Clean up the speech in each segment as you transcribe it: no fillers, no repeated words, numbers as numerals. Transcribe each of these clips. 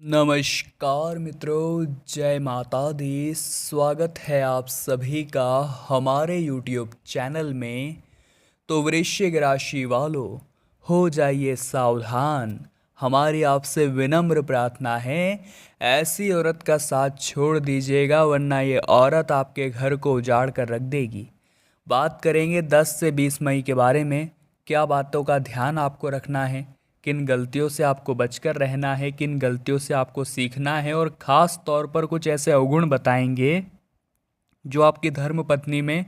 नमस्कार मित्रों, जय माता दी। स्वागत है आप सभी का हमारे YouTube चैनल में। तो वृश्चिक राशि वालों, हो जाइए सावधान। हमारी आपसे विनम्र प्रार्थना है, ऐसी औरत का साथ छोड़ दीजिएगा, वरना ये औरत आपके घर को उजाड़ कर रख देगी। बात करेंगे 10 से 20 मई के बारे में। क्या बातों का ध्यान आपको रखना है, किन गलतियों से आपको बचकर रहना है, किन गलतियों से आपको सीखना है, और ख़ास तौर पर कुछ ऐसे अवगुण बताएंगे जो आपकी धर्मपत्नी में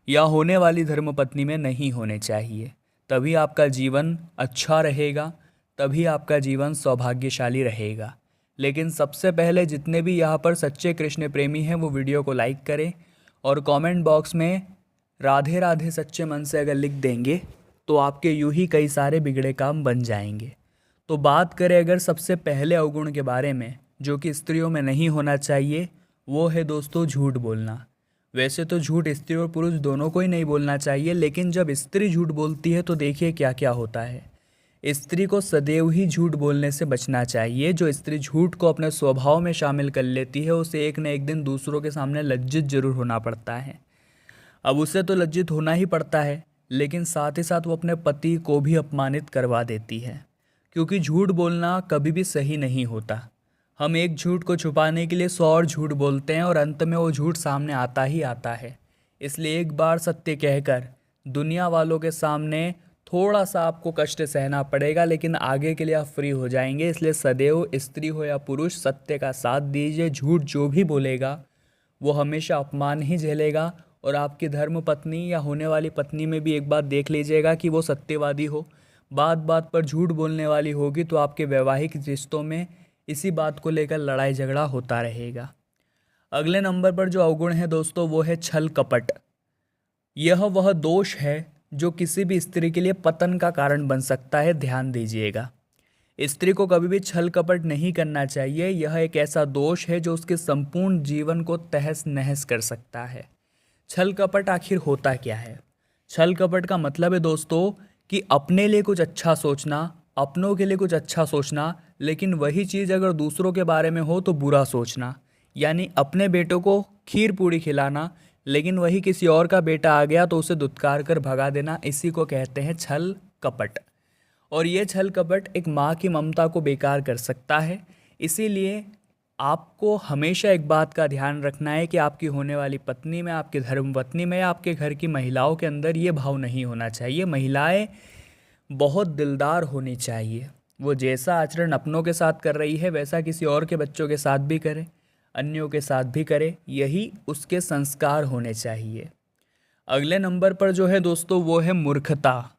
या होने वाली धर्मपत्नी में नहीं होने चाहिए। तभी आपका जीवन अच्छा रहेगा, तभी आपका जीवन सौभाग्यशाली रहेगा। लेकिन सबसे पहले जितने भी यहाँ पर सच्चे कृष्ण प्रेमी हैं वो वीडियो को लाइक करें, और कमेंट बॉक्स में राधे राधे सच्चे मन से अगर लिख देंगे तो आपके यूं ही कई सारे बिगड़े काम बन जाएंगे। तो बात करें अगर सबसे पहले अवगुण के बारे में जो कि स्त्रियों में नहीं होना चाहिए, वो है दोस्तों झूठ बोलना। वैसे तो झूठ स्त्री और पुरुष दोनों को ही नहीं बोलना चाहिए, लेकिन जब स्त्री झूठ बोलती है तो देखिए क्या क्या होता है। स्त्री को सदैव ही झूठ बोलने से बचना चाहिए। जो स्त्री झूठ को अपने स्वभाव में शामिल कर लेती है उसे एक न एक दिन दूसरों के सामने लज्जित जरूर होना पड़ता है। अब उसे तो लज्जित होना ही पड़ता है, लेकिन साथ ही साथ वो अपने पति को भी अपमानित करवा देती है, क्योंकि झूठ बोलना कभी भी सही नहीं होता। हम एक झूठ को छुपाने के लिए 100 और झूठ बोलते हैं और अंत में वो झूठ सामने आता ही आता है। इसलिए एक बार सत्य कहकर दुनिया वालों के सामने थोड़ा सा आपको कष्ट सहना पड़ेगा, लेकिन आगे के लिए आप फ्री हो जाएंगे। इसलिए सदैव स्त्री हो या पुरुष सत्य का साथ दीजिए। झूठ जो भी बोलेगा वो हमेशा अपमान ही झेलेगा। और आपकी धर्म पत्नी या होने वाली पत्नी में भी एक बात देख लीजिएगा कि वो सत्यवादी हो, बात बात पर झूठ बोलने वाली होगी, तो आपके वैवाहिक रिश्तों में इसी बात को लेकर लड़ाई झगड़ा होता रहेगा। अगले नंबर पर जो अवगुण है दोस्तों वो है छल कपट। यह वह दोष है जो किसी भी स्त्री के लिए पतन का कारण बन सकता है। ध्यान दीजिएगा, स्त्री को कभी भी छल कपट नहीं करना चाहिए। यह एक ऐसा दोष है जो उसके संपूर्ण जीवन को तहस नहस कर सकता है। छल कपट आखिर होता क्या है? छल कपट का मतलब है दोस्तों कि अपने लिए कुछ अच्छा सोचना, अपनों के लिए कुछ अच्छा सोचना, लेकिन वही चीज़ अगर दूसरों के बारे में हो तो बुरा सोचना। यानी अपने बेटों को खीर पूड़ी खिलाना, लेकिन वही किसी और का बेटा आ गया तो उसे दुत्कार कर भगा देना। इसी को कहते हैं छल कपट। और ये छल कपट एक माँ की ममता को बेकार कर सकता है। इसीलिए आपको हमेशा एक बात का ध्यान रखना है कि आपकी होने वाली पत्नी में, आपकी धर्मपत्नी में या आपके घर की महिलाओं के अंदर ये भाव नहीं होना चाहिए। महिलाएं बहुत दिलदार होनी चाहिए। वो जैसा आचरण अपनों के साथ कर रही है वैसा किसी और के बच्चों के साथ भी करे, अन्यों के साथ भी करे। यही उसके संस्कार होने चाहिए। अगले नंबर पर जो है दोस्तों वो है मूर्खता।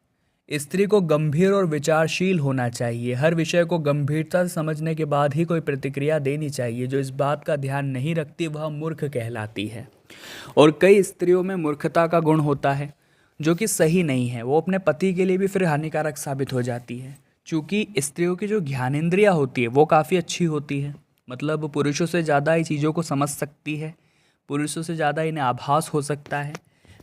स्त्री को गंभीर और विचारशील होना चाहिए। हर विषय को गंभीरता से समझने के बाद ही कोई प्रतिक्रिया देनी चाहिए। जो इस बात का ध्यान नहीं रखती वह मूर्ख कहलाती है। और कई स्त्रियों में मूर्खता का गुण होता है जो कि सही नहीं है। वो अपने पति के लिए भी फिर हानिकारक साबित हो जाती है। चूँकि स्त्रियों की जो ज्ञानेंद्रियाँ होती है वो काफ़ी अच्छी होती है, मतलब पुरुषों से ज़्यादा ही चीज़ों को समझ सकती है, पुरुषों से ज़्यादा इन्हें आभास हो सकता है।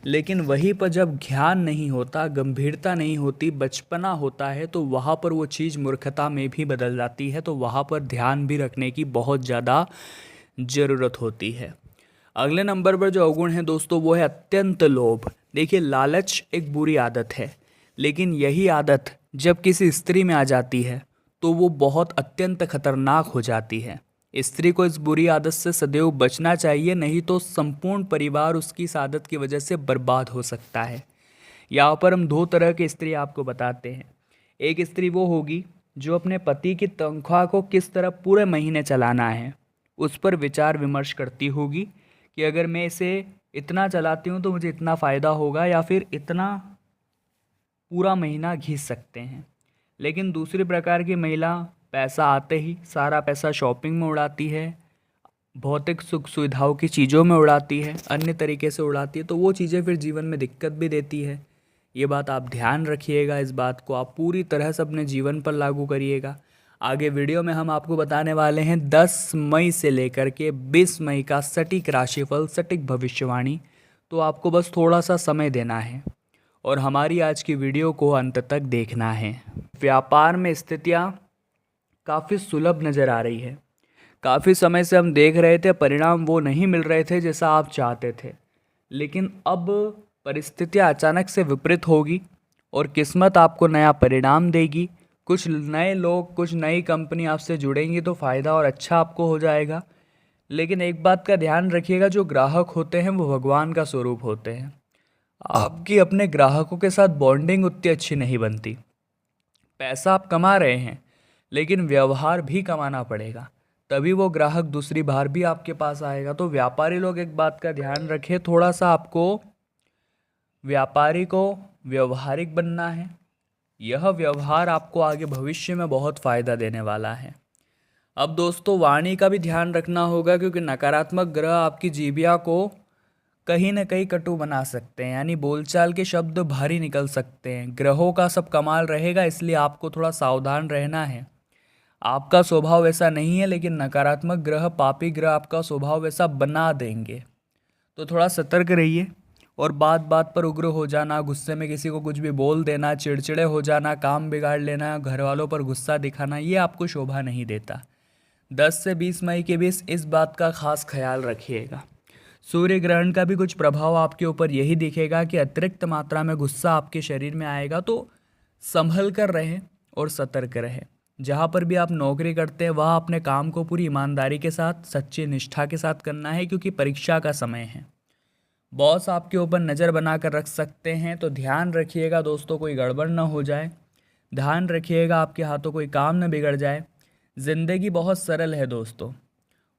लेकिन वहीं पर जब ज्ञान नहीं होता, गंभीरता नहीं होती, बचपना होता है, तो वहाँ पर वो चीज़ मूर्खता में भी बदल जाती है। तो वहाँ पर ध्यान भी रखने की बहुत ज़्यादा ज़रूरत होती है। अगले नंबर पर जो अवगुण है दोस्तों वो है अत्यंत लोभ। देखिए, लालच एक बुरी आदत है, लेकिन यही आदत जब किसी स्त्री में आ जाती है तो वो बहुत अत्यंत खतरनाक हो जाती है। स्त्री को इस बुरी आदत से सदैव बचना चाहिए, नहीं तो संपूर्ण परिवार उसकी इस आदत की वजह से बर्बाद हो सकता है। यहाँ पर हम दो तरह की स्त्री आपको बताते हैं। एक स्त्री वो होगी जो अपने पति की तनख्वाह को किस तरह पूरे महीने चलाना है उस पर विचार विमर्श करती होगी कि अगर मैं इसे इतना चलाती हूँ तो मुझे इतना फ़ायदा होगा, या फिर इतना पूरा महीना घींच सकते हैं। लेकिन दूसरी प्रकार की महिला पैसा आते ही सारा पैसा शॉपिंग में उड़ाती है, भौतिक सुख सुविधाओं की चीज़ों में उड़ाती है, अन्य तरीके से उड़ाती है। तो वो चीज़ें फिर जीवन में दिक्कत भी देती है। ये बात आप ध्यान रखिएगा, इस बात को आप पूरी तरह से अपने जीवन पर लागू करिएगा। आगे वीडियो में हम आपको बताने वाले हैं 10 मई से लेकर के 20 मई का सटीक राशिफल, सटीक भविष्यवाणी। तो आपको बस थोड़ा सा समय देना है और हमारी आज की वीडियो को अंत तक देखना है। व्यापार में स्थितियाँ काफ़ी सुलभ नज़र आ रही है। काफ़ी समय से हम देख रहे थे, परिणाम वो नहीं मिल रहे थे जैसा आप चाहते थे, लेकिन अब परिस्थितियाँ अचानक से विपरीत होगी और किस्मत आपको नया परिणाम देगी। कुछ नए लोग, कुछ नई कंपनी आपसे जुड़ेंगी तो फ़ायदा और अच्छा आपको हो जाएगा। लेकिन एक बात का ध्यान रखिएगा, जो ग्राहक होते हैं वो भगवान का स्वरूप होते हैं। आपकी अपने ग्राहकों के साथ बॉन्डिंग उतनी अच्छी नहीं बनती। पैसा आप कमा रहे हैं, लेकिन व्यवहार भी कमाना पड़ेगा, तभी वो ग्राहक दूसरी बार भी आपके पास आएगा। तो व्यापारी लोग एक बात का ध्यान रखें, थोड़ा सा आपको व्यापारी को व्यवहारिक बनना है। यह व्यवहार आपको आगे भविष्य में बहुत फ़ायदा देने वाला है। अब दोस्तों, वाणी का भी ध्यान रखना होगा, क्योंकि नकारात्मक ग्रह आपकी जीभिया को कहीं न कहीं कटु बना सकते हैं, यानी बोलचाल के शब्द भारी निकल सकते हैं। ग्रहों का सब कमाल रहेगा, इसलिए आपको थोड़ा सावधान रहना है। आपका स्वभाव वैसा नहीं है, लेकिन नकारात्मक ग्रह, पापी ग्रह आपका स्वभाव वैसा बना देंगे। तो थोड़ा सतर्क रहिए। और बात बात पर उग्र हो जाना, गुस्से में किसी को कुछ भी बोल देना, चिड़चिड़े हो जाना, काम बिगाड़ लेना, घर वालों पर गुस्सा दिखाना, ये आपको शोभा नहीं देता। 10 से 20 मई के बीच इस बात का खास ख्याल रखिएगा। सूर्य ग्रहण का भी कुछ प्रभाव आपके ऊपर यही दिखेगा कि अतिरिक्त मात्रा में गुस्सा आपके शरीर में आएगा, तो संभल कर रहें और सतर्क रहें। जहाँ पर भी आप नौकरी करते हैं, वहाँ अपने काम को पूरी ईमानदारी के साथ, सच्ची निष्ठा के साथ करना है, क्योंकि परीक्षा का समय है। बॉस आपके ऊपर नज़र बना कर रख सकते हैं, तो ध्यान रखिएगा दोस्तों, कोई गड़बड़ ना हो जाए। ध्यान रखिएगा आपके हाथों कोई काम न बिगड़ जाए। ज़िंदगी बहुत सरल है दोस्तों,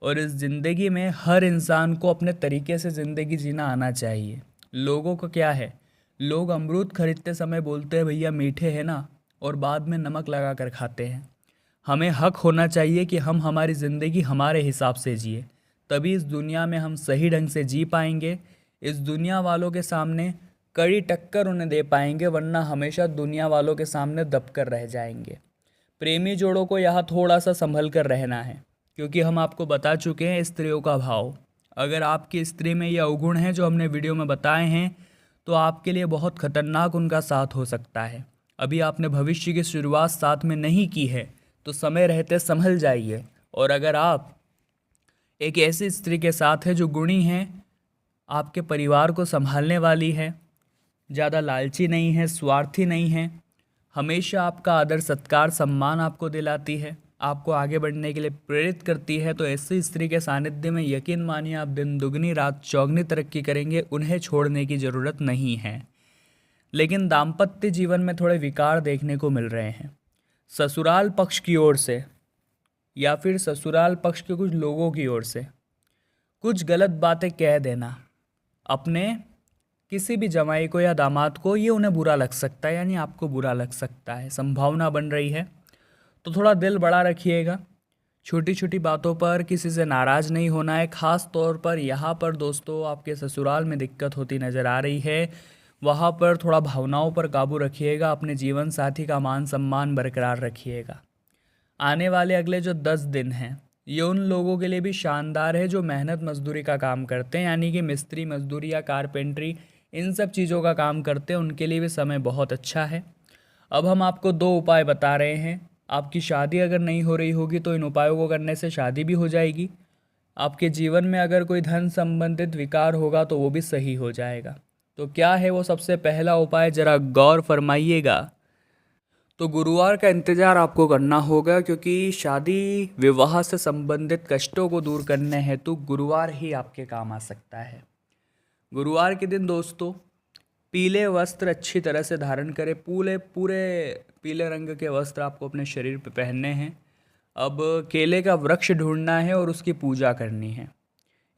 और इस ज़िंदगी में हर इंसान को अपने तरीके से ज़िंदगी जीना आना चाहिए। लोगों को क्या है, लोग अमरूद खरीदते समय बोलते हैं भैया मीठे हैं ना, और बाद में नमक लगा कर खाते हैं। हमें हक होना चाहिए कि हम हमारी ज़िंदगी हमारे हिसाब से जिए, तभी इस दुनिया में हम सही ढंग से जी पाएंगे। इस दुनिया वालों के सामने कड़ी टक्कर उन्हें दे पाएंगे, वरना हमेशा दुनिया वालों के सामने दबकर रह जाएंगे। प्रेमी जोड़ों को यहाँ थोड़ा सा संभल कर रहना है, क्योंकि हम आपको बता चुके हैं स्त्रियों का भाव। अगर आपकी स्त्री में ये अवगुण हैं जो हमने वीडियो में बताए हैं, तो आपके लिए बहुत खतरनाक उनका साथ हो सकता है। अभी आपने भविष्य की शुरुआत साथ में नहीं की है, तो समय रहते संभल जाइए। और अगर आप एक ऐसी स्त्री के साथ है जो गुणी है, आपके परिवार को संभालने वाली है, ज़्यादा लालची नहीं है, स्वार्थी नहीं है, हमेशा आपका आदर सत्कार सम्मान आपको दिलाती है, आपको आगे बढ़ने के लिए प्रेरित करती है, तो ऐसी स्त्री के सानिध्य में यकीन मानिए आप दिन दुगनी रात चौगनी तरक्की करेंगे। उन्हें छोड़ने की ज़रूरत नहीं है। लेकिन दाम्पत्य जीवन में थोड़े विकार देखने को मिल रहे हैं, ससुराल पक्ष की ओर से या फिर ससुराल पक्ष के कुछ लोगों की ओर से कुछ गलत बातें कह देना अपने किसी भी जमाई को या दामाद को, ये उन्हें बुरा लग सकता है, यानी आपको बुरा लग सकता है, संभावना बन रही है। तो थोड़ा दिल बड़ा रखिएगा। छोटी छोटी बातों पर किसी से नाराज़ नहीं होना है। ख़ास तौर पर यहाँ पर दोस्तों आपके ससुराल में दिक्कत होती नज़र आ रही है, वहाँ पर थोड़ा भावनाओं पर काबू रखिएगा। अपने जीवन साथी का मान सम्मान बरकरार रखिएगा। आने वाले अगले जो 10 दिन हैं, ये उन लोगों के लिए भी शानदार है जो मेहनत मजदूरी का काम करते हैं, यानी कि मिस्त्री मजदूरी या कारपेंट्री, इन सब चीज़ों का काम करते हैं, उनके लिए भी समय बहुत अच्छा है। अब हम आपको 2 उपाय बता रहे हैं। आपकी शादी अगर नहीं हो रही होगी तो इन उपायों को करने से शादी भी हो जाएगी। आपके जीवन में अगर कोई धन संबंधित विकार होगा तो वो भी सही हो जाएगा। तो क्या है वो सबसे पहला उपाय, ज़रा गौर फरमाइएगा। तो गुरुवार का इंतज़ार आपको करना होगा, क्योंकि शादी विवाह से संबंधित कष्टों को दूर करने हेतु गुरुवार ही आपके काम आ सकता है। गुरुवार के दिन दोस्तों पीले वस्त्र अच्छी तरह से धारण करें। पूरे पूरे पीले रंग के वस्त्र आपको अपने शरीर पे पहनने हैं। अब केले का वृक्ष ढूंढना है और उसकी पूजा करनी है।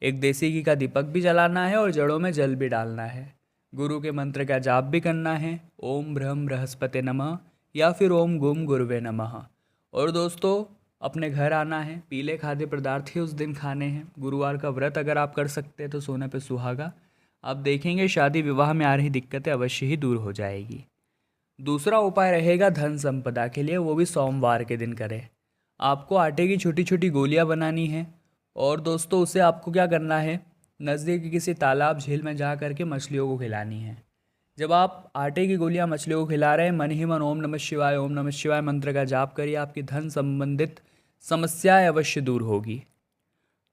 एक देसी घी का दीपक भी जलाना है और जड़ों में जल भी डालना है। गुरु के मंत्र का जाप भी करना है, ओम ब्रह्म बृहस्पति नमः या फिर ओम गुम गुरुवे नमः। और दोस्तों अपने घर आना है, पीले खाद्य पदार्थ ही उस दिन खाने हैं। गुरुवार का व्रत अगर आप कर सकते हैं तो सोने पे सुहागा। आप देखेंगे शादी विवाह में आ रही दिक्कतें अवश्य ही दूर हो जाएगी। दूसरा उपाय रहेगा धन संपदा के लिए, वो भी सोमवार के दिन करें। आपको आटे की छोटी छोटी गोलियां बनानी है और दोस्तों उसे आपको क्या करना है, नज़दीक किसी तालाब झील में जा करके मछलियों को खिलानी है। जब आप आटे की गोलियां मछलियों को खिला रहे हैं, मन ही मन ओम नमः शिवाय मंत्र का जाप करिए, आपकी धन संबंधित समस्याएं अवश्य दूर होगी।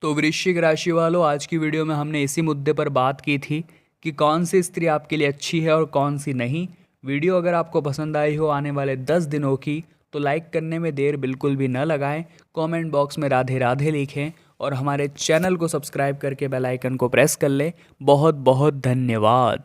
तो वृश्चिक राशि वालों, आज की वीडियो में हमने इसी मुद्दे पर बात की थी कि कौन सी स्त्री आपके लिए अच्छी है और कौन सी नहीं। वीडियो अगर आपको पसंद आई हो आने वाले 10 दिनों की, तो लाइक करने में देर बिल्कुल भी न लगाएं, कमेंट बॉक्स में राधे राधे लिखें और हमारे चैनल को सब्सक्राइब करके बेल आइकन को प्रेस कर लें। बहुत बहुत धन्यवाद।